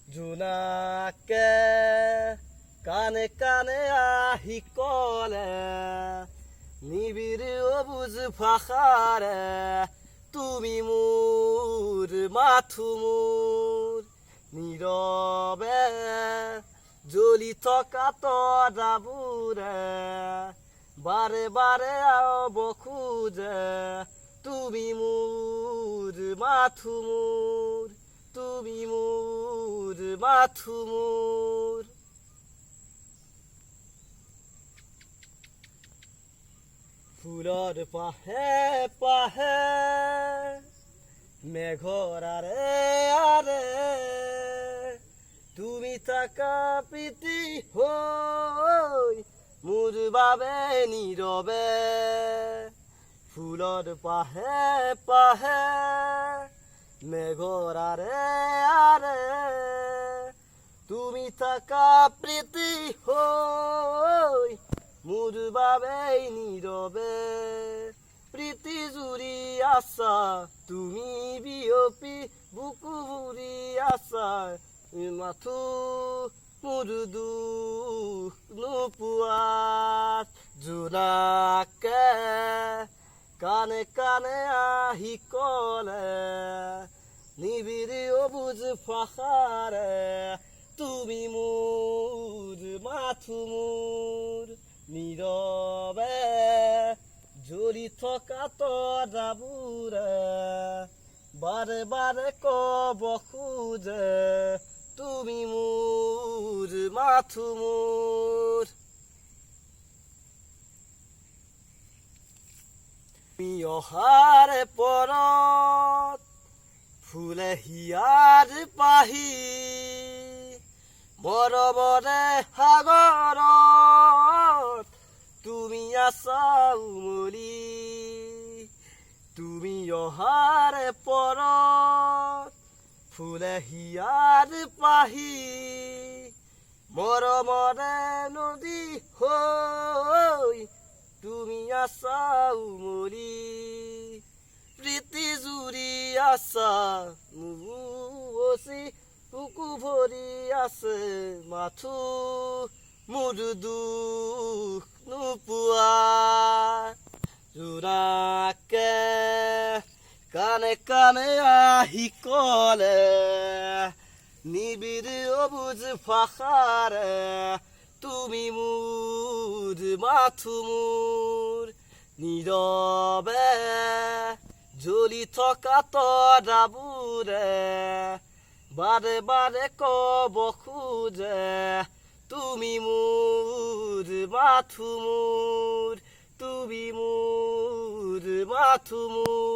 জোনাকে কানে কানে আহি কলে নিবিড় অবুজ ভাষাৰে তুমি মোৰ মাথো মোৰ নীৰৱে জ্বলি থকা তৰাবোৰে বাৰে বাৰে আব খোজে তুমি মোৰ মাথো মোৰ তুমি মোৰ মাথো মোৰ ফুলৰ পাহে পাহে মেঘৰ আৰে আৰে তুমি থাকা প্ৰীতি হৈ মোৰ বাবে নীৰৱে ফুলৰ পাহে পাহে মেঘৰ আৰে আৰে তুমি থাকা প্ৰীতি হৈ মোৰ বাবে নীৰৱে প্ৰীতি জুৰি আছা তুমি বিয়পি বুকু ভুৰি আছা মাথো মোৰ দুখ নোপোৱাত জোনাকে কানে কানে আহি কলে নিবিড় অবুজ ভাষাৰে তুমি মোৰ মাথো মোৰ নীৰৱে জ্বলি থকা তৰাবোৰে বাৰে বাৰে কব খোজে তুমি মোৰ মাথো মোৰ তুমি অহাৰ পৰত ফুলে হিয়াৰ পাহি মৰমৰে সাগৰত তুমি আছা উমলি তুমি অহাৰ পৰত ফুলে হিয়াৰ পাহি মৰমৰে নদী হৈ তুমি আছা উমলি প্ৰীতি জুৰি আছা মুচি বুকু ভৰি আছে মাথো মোৰ দুখ নোপোৱা জোনাকে কানে কানে আহি কলে নিবিড় অবুজ ভাষাৰে তুমি মোৰ মাথো মোৰ নীৰৱে জ্বলি থকা তৰাবোৰে বাৰে বাৰে কব খোজে তুমি মোৰ মাথো মোৰ তুমি মোৰ মাথো মোৰ